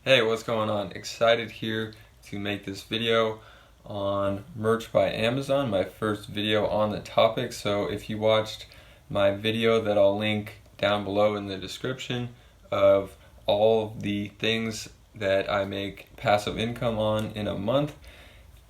Hey, what's going on? Excited here to make this video on merch by Amazon, my first video on the topic. So if you watched my video that I'll link down below in the description of all the things that I make passive income on in a month,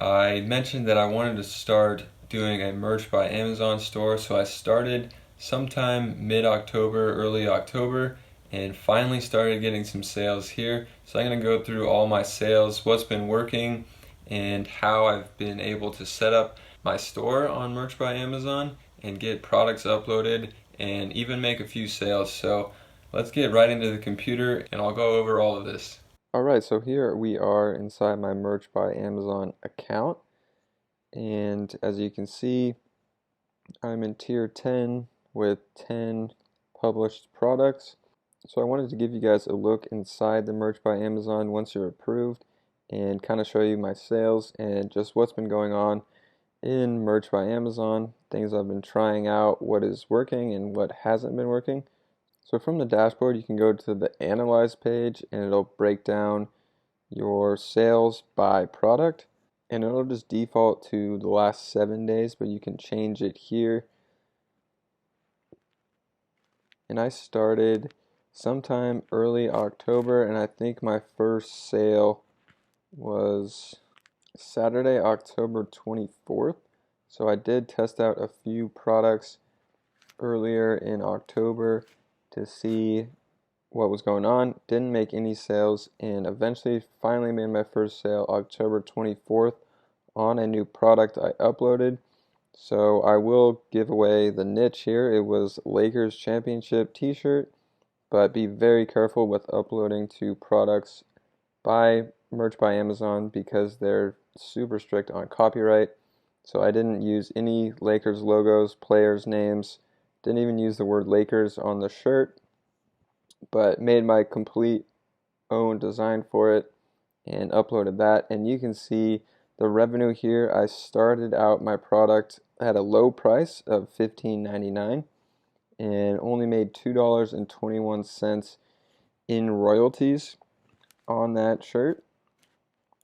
I mentioned that I wanted to start doing a merch by Amazon store. So I started sometime mid-October, early October, and finally started getting some sales here. So I'm going to go through all my sales, what's been working, and how I've been able to set up my store on Merch by Amazon and get products uploaded and even make a few sales. So let's get right into the computer and I'll go over all of this. Alright, so here we are inside my Merch by Amazon account, and as you can see, I'm in tier 10 with 10 published products. So I wanted to give you guys a look inside the Merch by Amazon once you're approved and kind of show you my sales and just what's been going on in Merch by Amazon, things I've been trying out, what is working and what hasn't been working. So from the dashboard, you can go to the Analyze page and it'll break down your sales by product, and it'll just default to the last 7 days, but you can change it here. And I started sometime early October, and I think my first sale was Saturday, October 24th. So I did test out a few products earlier in October to see what was going on. Didn't make any sales, and eventually finally made my first sale October 24th on a new product I uploaded. So I will give away the niche here. It was Lakers championship t-shirt, but be very careful with uploading to products by Merch by Amazon because they're super strict on copyright. So I didn't use any Lakers logos, players' names, didn't even use the word Lakers on the shirt, but made my complete own design for it and uploaded that. And you can see the revenue here. I started out my product at a low price of $15.99 and only made $2.21 in royalties on that shirt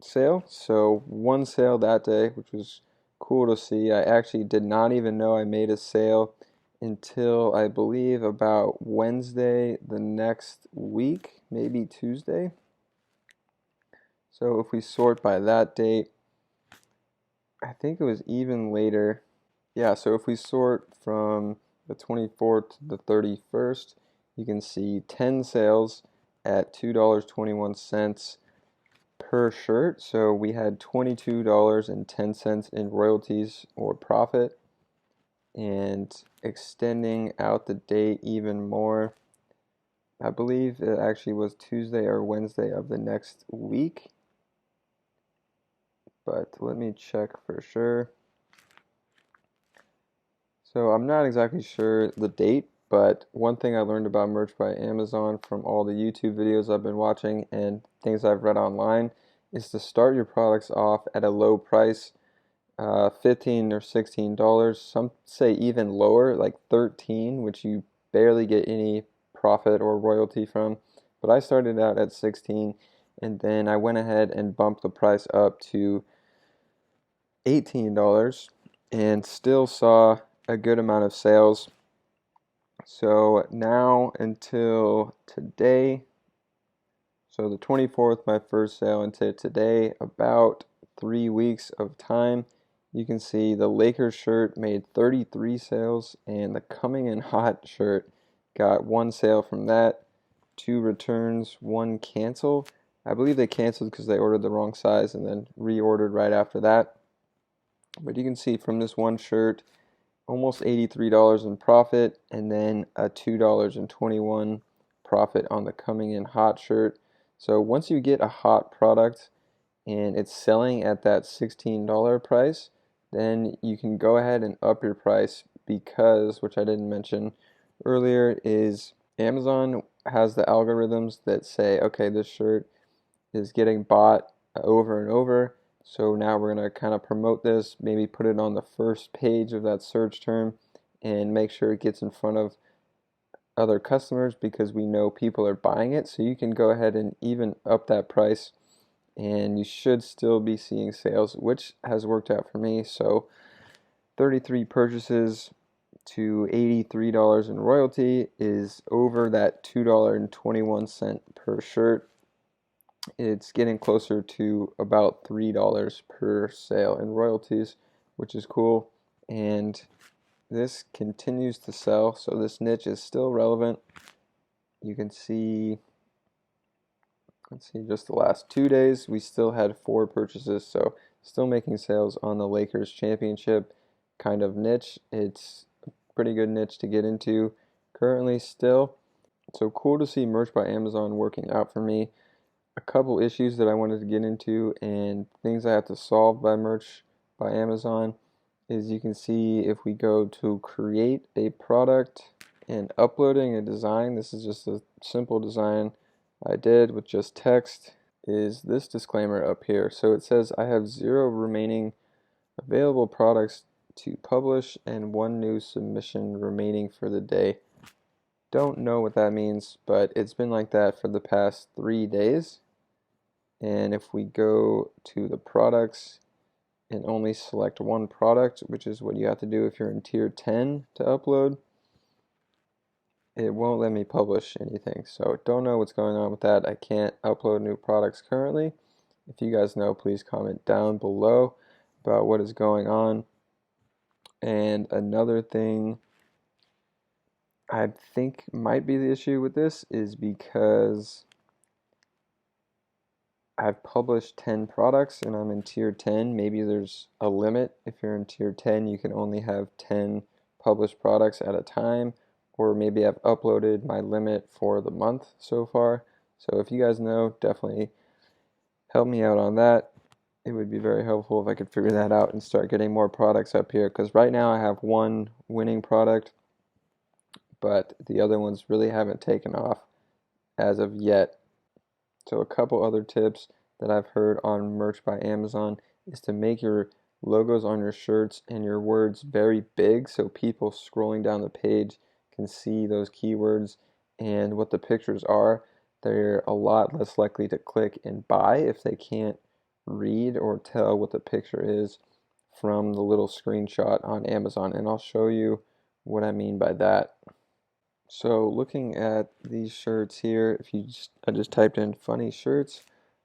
sale. So one sale that day, which was cool to see. I actually did not even know I made a sale until I believe about Wednesday the next week, maybe Tuesday. So if we sort by that date, I think it was even later. Yeah, so if we sort from the 24th to the 31st, you can see 10 sales at $2.21 per shirt. So we had $22.10 in royalties or profit. And extending out the date even more, I believe it actually was Tuesday or Wednesday of the next week. But let me check for sure. So I'm not exactly sure the date, but one thing I learned about Merch by Amazon from all the YouTube videos I've been watching and things I've read online is to start your products off at a low price, $15 or $16. Some say even lower, like 13, which you barely get any profit or royalty from. But I started out at 16, and then I went ahead and bumped the price up to $18 and still saw a good amount of sales. So now until today, so the 24th, my first sale, until today, about 3 weeks of time. You can see the Lakers shirt made 33 sales, and the Coming in Hot shirt got one sale from that, two returns, one cancel. I believe they canceled because they ordered the wrong size and then reordered right after that. But you can see from this one shirt, almost $83 in profit, and then a $2.21 profit on the Coming in Hot shirt. So once you get a hot product and it's selling at that $16 price, then you can go ahead and up your price because, which I didn't mention earlier, is Amazon has the algorithms that say, okay, this shirt is getting bought over and over. So now we're going to kind of promote this, maybe put it on the first page of that search term and make sure it gets in front of other customers because we know people are buying it. So you can go ahead and even up that price and you should still be seeing sales, which has worked out for me. So 33 purchases to $83 in royalty is over that $2.21 per shirt. It's getting closer to about $3 per sale in royalties, which is cool. And this continues to sell, so this niche is still relevant. You can see, let's see, just the last 2 days, we still had 4 purchases, so still making sales on the Lakers championship kind of niche. It's a pretty good niche to get into currently still. So cool to see Merch by Amazon working out for me. A couple issues that I wanted to get into and things I have to solve by Merch by Amazon is you can see if we go to create a product and uploading a design, this is just a simple design I did with just text, is this disclaimer up here. So it says I have 0 remaining available products to publish and 1 new submission remaining for the day. Don't know what that means, but it's been like that for the past 3 days. And if we go to the products and only select 1 product, which is what you have to do if you're in tier 10 to upload, it won't let me publish anything. So don't know what's going on with that. I can't upload new products currently. If you guys know, please comment down below about what is going on. And another thing I think might be the issue with this is because I've published 10 products and I'm in tier 10. Maybe there's a limit. If you're in tier 10, you can only have 10 published products at a time, or maybe I've uploaded my limit for the month so far. So if you guys know, definitely help me out on that. It would be very helpful if I could figure that out and start getting more products up here, because right now I have 1 winning product, but the other ones really haven't taken off as of yet. So a couple other tips that I've heard on Merch by Amazon is to make your logos on your shirts and your words very big so people scrolling down the page can see those keywords and what the pictures are. They're a lot less likely to click and buy if they can't read or tell what the picture is from the little screenshot on Amazon. And I'll show you what I mean by that. So looking at these shirts here, I just typed in funny shirts.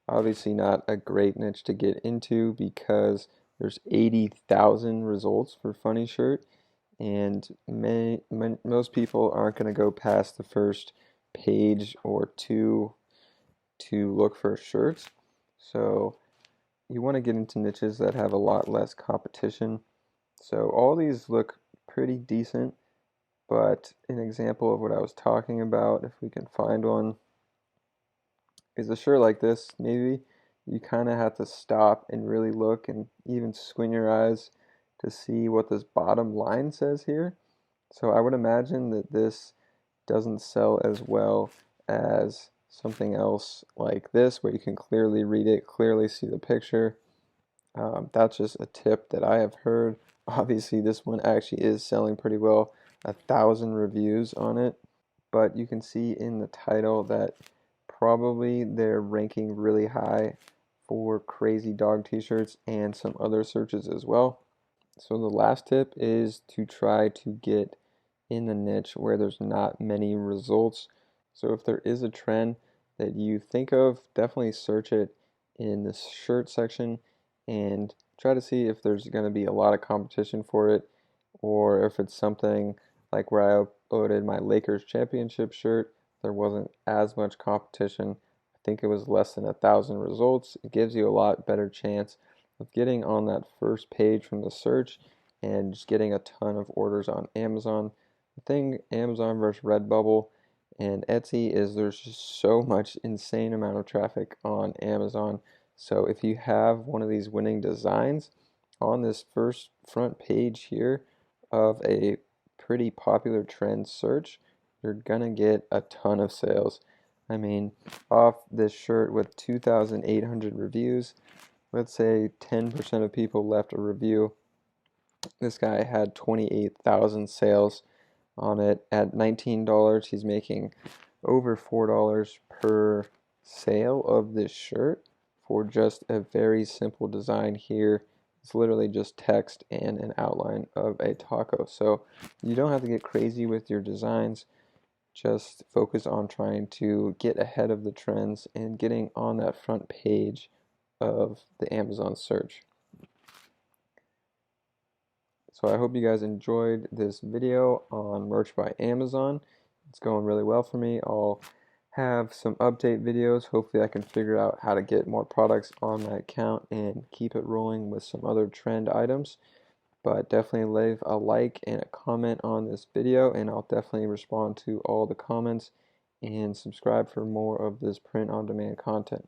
Obviously not a great niche to get into because there's 80,000 results for funny shirt, and most people aren't going to go past the first page or 2 to look for shirts. So you want to get into niches that have a lot less competition. So all these look pretty decent. But an example of what I was talking about, if we can find one, is a shirt like this. Maybe you kind of have to stop and really look and even squint your eyes to see what this bottom line says here. So I would imagine that this doesn't sell as well as something else like this, where you can clearly read it, clearly see the picture. That's just a tip that I have heard. Obviously, this one actually is selling pretty well. 1,000 reviews on it, but you can see in the title that probably they're ranking really high for crazy dog t-shirts and some other searches as well. So the last tip is to try to get in the niche where there's not many results. So if there is a trend that you think of, definitely search it in the shirt section and try to see if there's going to be a lot of competition for it, or if it's something like where I uploaded my Lakers championship shirt, there wasn't as much competition. I think it was less than 1,000 results. It gives you a lot better chance of getting on that first page from the search and just getting a ton of orders on Amazon. The thing Amazon versus Redbubble and Etsy is there's just so much insane amount of traffic on Amazon. So if you have one of these winning designs on this first front page here of a pretty popular trend search, you're gonna get a ton of sales. I mean, off this shirt with 2,800 reviews, let's say 10% of people left a review. This guy had 28,000 sales on it. At $19, he's making over $4 per sale of this shirt for just a very simple design here. It's literally just text and an outline of a taco. So you don't have to get crazy with your designs. Just focus on trying to get ahead of the trends and getting on that front page of the Amazon search. So I hope you guys enjoyed this video on Merch by Amazon. It's going really well for me. I'll have some update videos. Hopefully I can figure out how to get more products on my account and keep it rolling with some other trend items. But definitely leave a like and a comment on this video, and I'll definitely respond to all the comments and subscribe for more of this print on demand content.